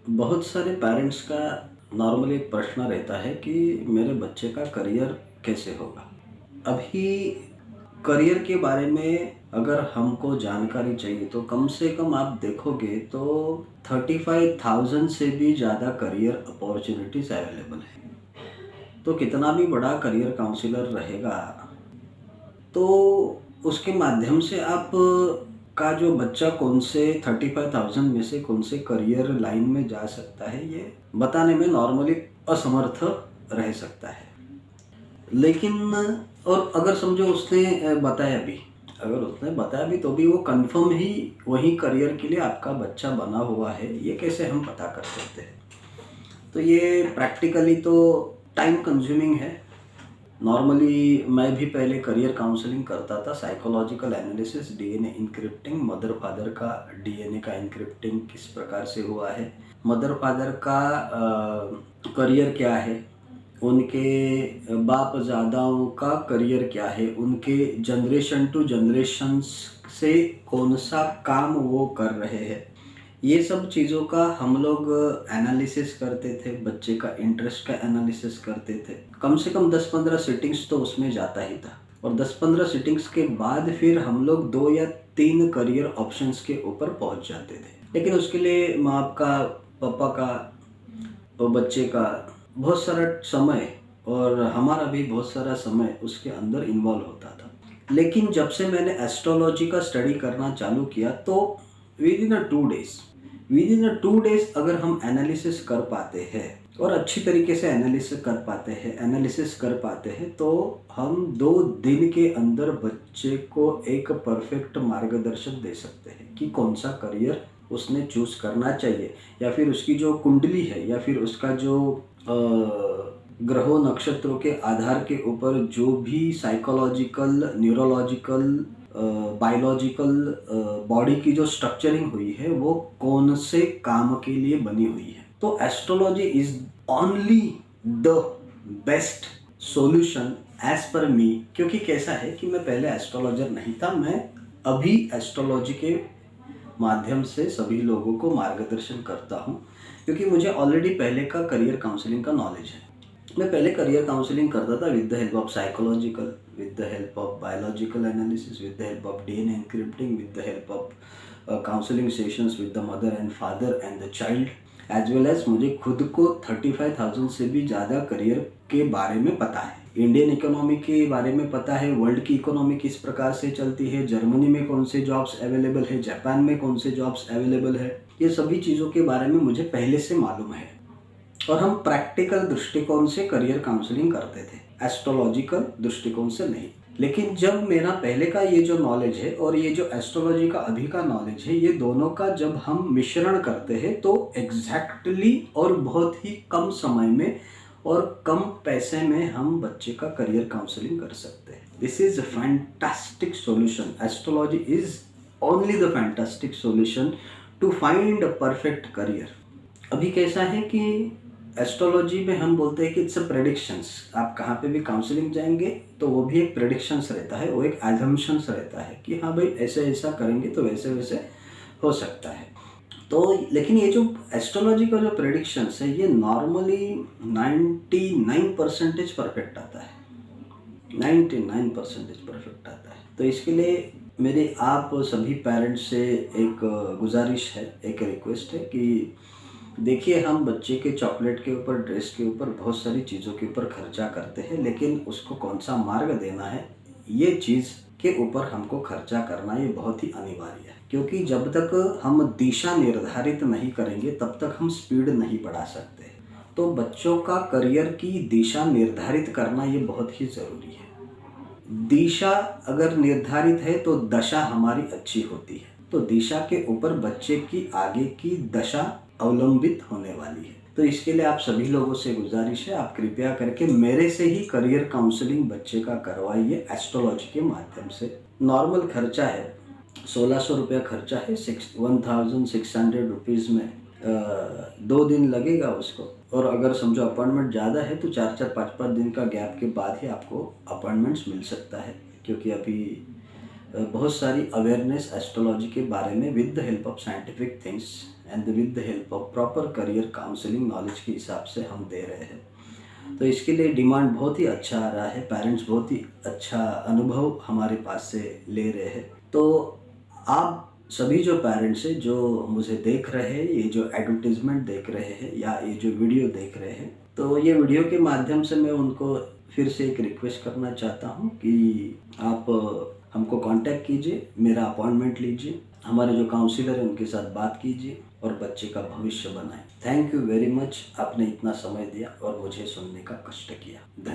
बहुत सारे पेरेंट्स का नॉर्मली एक प्रश्न रहता है कि मेरे बच्चे का करियर कैसे होगा। अभी करियर के बारे में अगर हमको जानकारी चाहिए तो कम से कम आप देखोगे तो 35,000 से भी ज़्यादा करियर अपॉर्चुनिटीज़ अवेलेबल है। तो कितना भी बड़ा करियर काउंसलर रहेगा तो उसके माध्यम से आप का जो बच्चा कौन से 35,000 में से कौन से करियर लाइन में जा सकता है ये बताने में नॉर्मली असमर्थ रह सकता है। लेकिन और अगर समझो उसने बताया भी, अगर उसने बताया भी तो भी वो कंफर्म ही वही करियर के लिए आपका बच्चा बना हुआ है, ये कैसे हम पता कर सकते हैं? तो ये प्रैक्टिकली तो टाइम कंज्यूमिंग है। नॉर्मली मैं भी पहले करियर काउंसलिंग करता था, psychological analysis, DNA encrypting, mother father का डीएनए का इंक्रिप्टिंग किस प्रकार से हुआ है, मदर फादर का करियर क्या है, उनके बाप ज़ादाओं का करियर क्या है, उनके जनरेशन टू जनरेशन से कौन सा काम वो कर रहे हैं, ये सब चीज़ों का हम लोग एनालिसिस करते थे। बच्चे का इंटरेस्ट का एनालिसिस करते थे। कम से कम 10-15 सिटिंग्स तो उसमें जाता ही था और 10-15 सिटिंग्स के बाद फिर हम लोग 2 या 3 करियर ऑप्शंस के ऊपर पहुंच जाते थे। लेकिन उसके लिए माँ बाप का, पापा का और बच्चे का बहुत सारा समय और हमारा भी बहुत सारा समय उसके अंदर इन्वॉल्व होता था। लेकिन जब से मैंने एस्ट्रोलॉजी का स्टडी करना चालू किया तो with in a two days अगर हम एनालिसिस कर पाते हैं और अच्छी तरीके से एनालिसिस कर पाते हैं तो हम 2 दिन के अंदर बच्चे को एक परफेक्ट मार्गदर्शन दे सकते हैं कि कौन सा करियर उसने चूज करना चाहिए, या फिर उसकी जो कुंडली है, या फिर उसका जो ग्रहों नक्षत्रों के आधार के ऊपर जो भी साइकोलॉजिकल, न्यूरोलॉजिकल, बायोलॉजिकल बॉडी की जो स्ट्रक्चरिंग हुई है वो कौन से काम के लिए बनी हुई है। तो astrology is only the best solution as per me. क्योंकि कैसा है कि मैं पहले एस्ट्रोलॉजर नहीं था, मैं अभी एस्ट्रोलॉजी के माध्यम से सभी लोगों को मार्गदर्शन करता हूँ, क्योंकि मुझे ऑलरेडी पहले का करियर काउंसलिंग का नॉलेज है। मैं पहले करियर काउंसलिंग करता था with the help of psychological, with the help of biological analysis, with the help of DNA encrypting, with the help of counselling sessions with the mother and father and the child, as well as मुझे खुद को 35,000 से भी ज़्यादा career के बारे में पता है। इंडियन इकोनॉमी के बारे में पता है, वर्ल्ड की इकोनॉमी किस प्रकार से चलती है, जर्मनी में कौन से जॉब्स अवेलेबल है, जापान में कौन से जॉब्स अवेलेबल है, ये सभी चीज़ों के बारे में मुझे पहले से मालूम है। और हम प्रैक्टिकल दृष्टिकोण से करियर काउंसलिंग करते थे, एस्ट्रोलॉजिकल दृष्टिकोण से नहीं। लेकिन जब मेरा पहले का ये जो नॉलेज है और ये जो एस्ट्रोलॉजी का अभी का नॉलेज है, ये दोनों का जब हम मिश्रण करते हैं तो एग्जैक्टली और बहुत ही कम समय में और कम पैसे में हम बच्चे का करियर काउंसलिंग कर सकते हैं। This is a fantastic solution. Astrology is only the fantastic solution to find a perfect career. अभी कैसा है कि एस्ट्रोलॉजी में हम बोलते हैं कि इट्स अ प्रेडिक्शंस। आप कहाँ पे भी काउंसलिंग जाएंगे तो वो भी एक प्रेडिक्शंस रहता है, वो एक एजम्पशंस रहता है कि हाँ भाई ऐसे ऐसा करेंगे तो वैसे वैसे हो सकता है। तो लेकिन ये जो एस्ट्रोलॉजी का जो प्रेडिक्शंस है ये नॉर्मली 99% परफेक्ट आता है, 99% परफेक्ट आता है। तो इसके लिए मेरी आप सभी पेरेंट्स से एक गुजारिश है, एक रिक्वेस्ट है कि देखिए, हम बच्चे के चॉकलेट के ऊपर, ड्रेस के ऊपर, बहुत सारी चीज़ों के ऊपर खर्चा करते हैं, लेकिन उसको कौन सा मार्ग देना है ये चीज़ के ऊपर हमको खर्चा करना ये बहुत ही अनिवार्य है। क्योंकि जब तक हम दिशा निर्धारित नहीं करेंगे तब तक हम स्पीड नहीं बढ़ा सकते। तो बच्चों का करियर की दिशा निर्धारित करना ये बहुत ही ज़रूरी है। दिशा अगर निर्धारित है तो दशा हमारी अच्छी होती है। तो दिशा के ऊपर बच्चे की आगे की दशा अवलंबित होने वाली है। तो इसके लिए आप सभी लोगों से गुजारिश है, आप कृपया करके मेरे से ही करियर काउंसलिंग बच्चे का करवाइए एस्ट्रोलॉजी के माध्यम से। नॉर्मल खर्चा है, 1600 रुपया खर्चा है, 1600 रुपीज़ में 2 दिन लगेगा उसको। और अगर समझो अपॉइंटमेंट ज़्यादा है तो 4-4, 5-5 दिन का गैप के बाद ही आपको अपॉइंटमेंट्स मिल सकता है। क्योंकि अभी बहुत सारी अवेयरनेस एस्ट्रोलॉजी के बारे में with the help of scientific things and with the help of proper career counselling knowledge के हिसाब से हम दे रहे हैं। तो इसके लिए डिमांड बहुत ही अच्छा आ रहा है, पेरेंट्स बहुत ही अच्छा अनुभव हमारे पास से ले रहे हैं। तो आप सभी जो पेरेंट्स हैं जो मुझे देख रहे हैं, ये जो एडवर्टाइजमेंट देख रहे हैं या ये जो वीडियो देख रहे हैं, तो ये वीडियो के माध्यम से मैं उनको फिर से एक रिक्वेस्ट करना चाहता हूँ कि आप हमको कांटेक्ट कीजिए, मेरा अपॉइंटमेंट लीजिए, हमारे जो काउंसलर हैं उनके साथ बात कीजिए और बच्चे का भविष्य बनाएं। थैंक यू वेरी मच, आपने इतना समय दिया और मुझे सुनने का कष्ट किया।